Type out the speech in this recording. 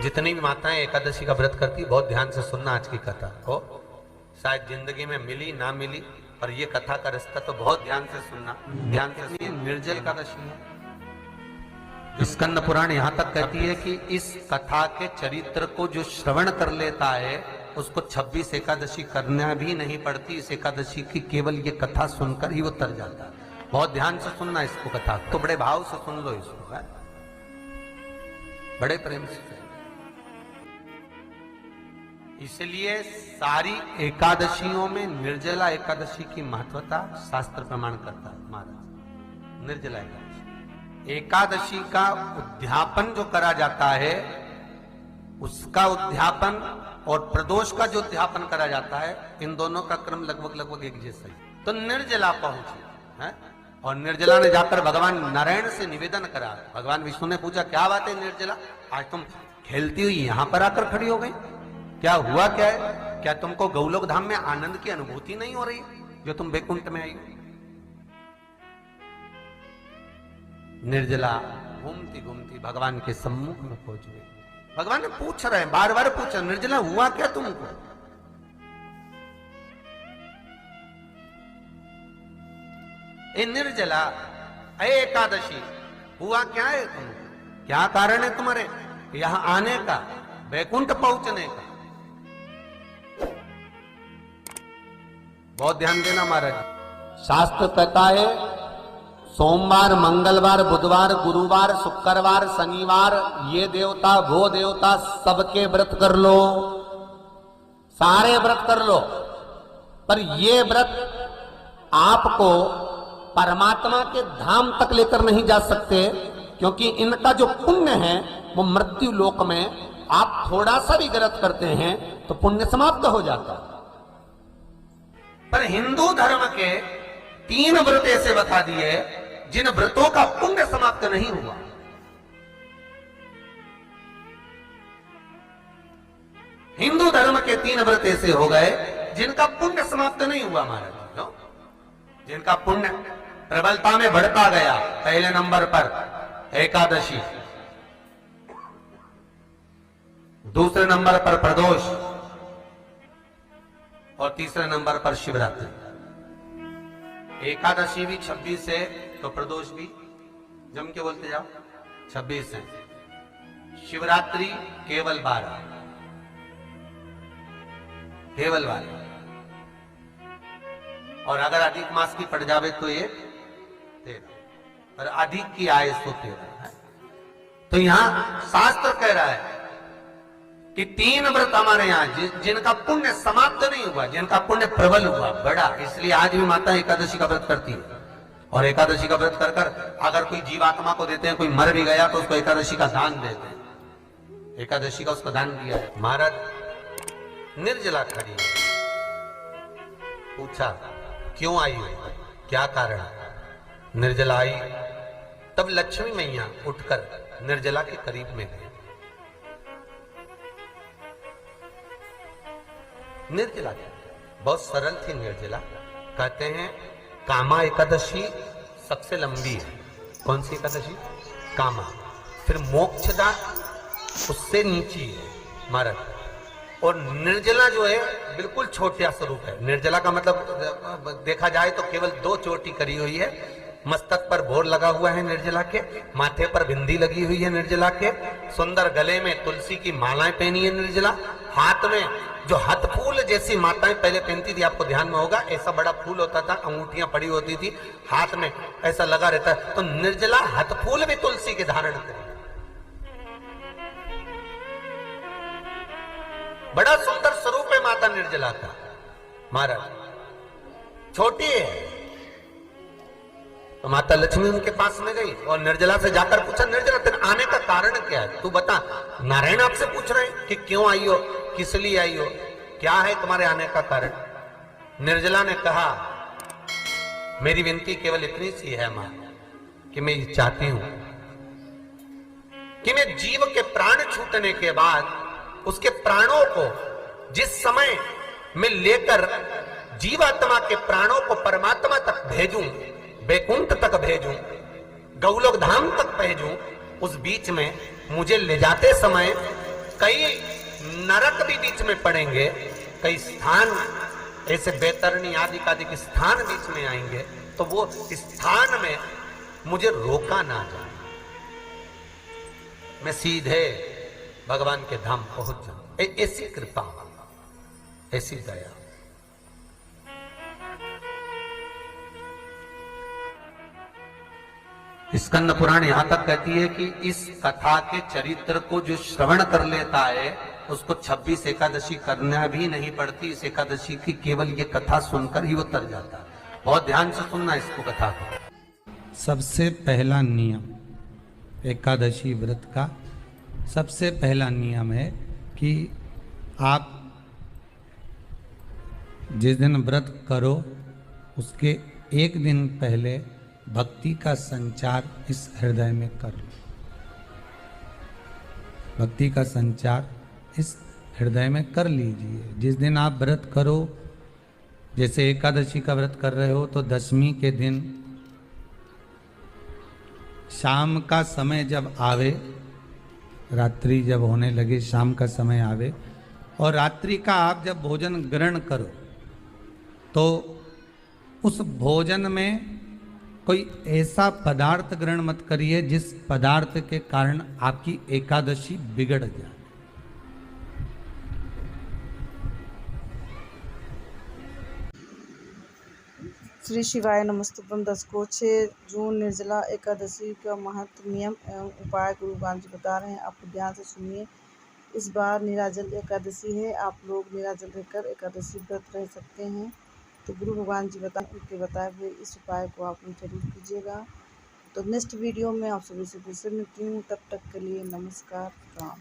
जितनी भी माताएं एकादशी का व्रत करती, बहुत ध्यान से सुनना आज की कथा को, शायद जिंदगी में मिली ना मिली, और ये कथा का रिश्ता तो बहुत ध्यान से सुनना, ध्यान से। निर्जल एकादशी है। स्कंद पुराण यहां तक कहती है कि इस कथा के चरित्र को जो श्रवण कर लेता है उसको 26 एकादशी करना भी नहीं पड़ती। इस एकादशी की केवल ये कथा सुनकर ही वो तर जाता है। बहुत ध्यान से सुनना इसको, कथा तो बड़े भाव से सुन लो इसको, है? बड़े प्रेम से। इसलिए सारी एकादशियों में निर्जला एकादशी की महत्वता शास्त्र प्रमाण करता है महाराज। निर्जला एकादशी का उद्यापन जो करा जाता है, उसका उद्यापन और प्रदोष का जो उद्यापन करा जाता है, इन दोनों का क्रम लगभग एक जैसा ही। तो निर्जला पहुंची है, और निर्जला ने जाकर भगवान नारायण से निवेदन करा। भगवान विष्णु ने पूछा, क्या बात है निर्जला, आज तुम खेलती हुई यहां पर आकर खड़ी हो गई, क्या हुआ, क्या है? क्या तुमको गौलोक धाम में आनंद की अनुभूति नहीं हो रही जो तुम बैकुंठ में आई हो? निर्जला घूमती घूमती भगवान के सम्मुख में पहुंच गई। भगवान ने पूछ रहे हैं, बार बार पूछा, निर्जला हुआ क्या तुमको? ए निर्जला, एकादशी, हुआ क्या है तुमको? क्या कारण है तुम्हारे यहां आने का, बैकुंठ पहुंचने का? बहुत ध्यान देना महाराज। शास्त्र कहता है सोमवार, मंगलवार, बुधवार, गुरुवार, शुक्रवार, शनिवार, ये देवता वो देवता सबके व्रत कर लो, सारे व्रत कर लो, पर ये व्रत आपको परमात्मा के धाम तक लेकर नहीं जा सकते, क्योंकि इनका जो पुण्य है वो मृत्यु लोक में आप थोड़ा सा भी व्रत करते हैं तो पुण्य समाप्त हो जाता है। पर हिंदू धर्म के 3 व्रत ऐसे बता दिए जिन व्रतों का पुण्य समाप्त नहीं हुआ। हिंदू धर्म के 3 व्रत ऐसे हो गए जिनका पुण्य समाप्त नहीं हुआ महाराज, जिनका पुण्य प्रबलता में बढ़ता गया। पहले नंबर पर एकादशी, दूसरे नंबर पर प्रदोष, और तीसरे नंबर पर शिवरात्रि। एकादशी भी 26 है तो प्रदोष भी जम के बोलते जाओ 26 है। शिवरात्रि केवल 12, केवल 12, और अगर अधिक मास की पड़ जावे तो ये 13, और अधिक की आए तो 13 है। तो यहां शास्त्र कह रहा है कि 3 व्रत हमारे यहाँ जिनका पुण्य समाप्त नहीं हुआ, जिनका पुण्य प्रबल हुआ, बड़ा। इसलिए आज भी माता एकादशी का व्रत करती है, और एकादशी का व्रत कर कर अगर कोई जीवात्मा को देते हैं, कोई मर भी गया तो उसको एकादशी का दान देते हैं। एकादशी का उसको दान दिया है। महाराज निर्जला खड़ी है, पूछा क्यों आई हो, क्या कारण? निर्जला आई, तब लक्ष्मी मैया उठकर निर्जला के करीब में गई। निर्जला बहुत सरल थी निर्जला। कहते हैं कामा एकादशी सबसे लंबी है। कौन सी एकादशी? कामा। फिर मोक्षदा उससे नीची है महाराज, और निर्जला जो है बिल्कुल छोटा स्वरूप है। निर्जला का मतलब देखा जाए तो केवल 2 चोटी करी हुई है। मस्तक पर भोर लगा हुआ है निर्जला के, माथे पर बिंदी लगी हुई है निर्जला के, सुंदर गले में तुलसी की मालाएं पहनी है निर्जला, हाथ में जो हाथ फूल जैसी माताएं पहले पहनती थी, आपको ध्यान में होगा, ऐसा बड़ा फूल होता था, अंगूठियां पड़ी होती थी, हाथ में ऐसा लगा रहता है। तो निर्जला हाथ फूल भी तुलसी के धारण करी, बड़ा सुंदर स्वरूप है माता निर्जला का महाराज। छोटी है तो माता लक्ष्मी उनके पास में गई और निर्जला से जाकर पूछा, निर्जला तेरे आने का कारण क्या है, तू बता। नारायण आपसे पूछ रहे हैं कि क्यों आई हो, किस लिए आई हो, क्या है तुम्हारे आने का कारण? निर्जला ने कहा, मेरी विनती केवल इतनी सी है मां, कि मैं ये चाहती हूं कि मैं जीव के प्राण छूटने के बाद उसके प्राणों को जिस समय मैं लेकर जीवात्मा के प्राणों को परमात्मा तक भेजूं, बैकुंठ तक भेजूं, गौलोक धाम तक भेजूं, उस बीच में मुझे ले जाते समय कई नरक भी बीच में पड़ेंगे, कई स्थान ऐसे बैतरणी आदि के स्थान बीच में आएंगे, तो वो स्थान में मुझे रोका ना जाए, मैं सीधे भगवान के धाम पहुंच जाऊं। ऐसी कृपा, ऐसी दया। स्कंद पुराण यहां तक कहती है कि इस कथा के चरित्र को जो श्रवण कर लेता है उसको 26 एकादशी करना भी नहीं पड़ती। इस एकादशी की केवल ये कथा सुनकर ही वो तर जाता है। बहुत ध्यान से सुनना इसको, कथा को। सबसे पहला नियम एकादशी व्रत का, सबसे पहला नियम है कि आप जिस दिन व्रत करो उसके एक दिन पहले भक्ति का संचार इस हृदय में कर लो। भक्ति का संचार इस हृदय में कर लीजिए। जिस दिन आप व्रत करो, जैसे एकादशी का व्रत कर रहे हो तो दशमी के दिन शाम का समय जब आवे, रात्रि जब होने लगे, शाम का समय आवे और रात्रि का आप जब भोजन ग्रहण करो तो उस भोजन में कोई ऐसा पदार्थ ग्रहण मत करिए जिस पदार्थ के कारण आपकी एकादशी बिगड़ जाए। श्री शिवाय नमस्तुभ्यं। दर्शकों, 6 जून निर्जला एकादशी का महत्व, नियम एवं उपाय गुरु भगवान जी बता रहे हैं। आप ध्यान से सुनिए। इस बार निराजल एकादशी है। आप लोग निराजल रहकर एकादशी व्रत रह सकते हैं। तो गुरु भगवान जी उनके बताए हुए इस उपाय को आप जरूर कीजिएगा। तो नेक्स्ट वीडियो में आप सभी से फिर से मिलती हूँ। तब तक के लिए नमस्कार, प्रणाम।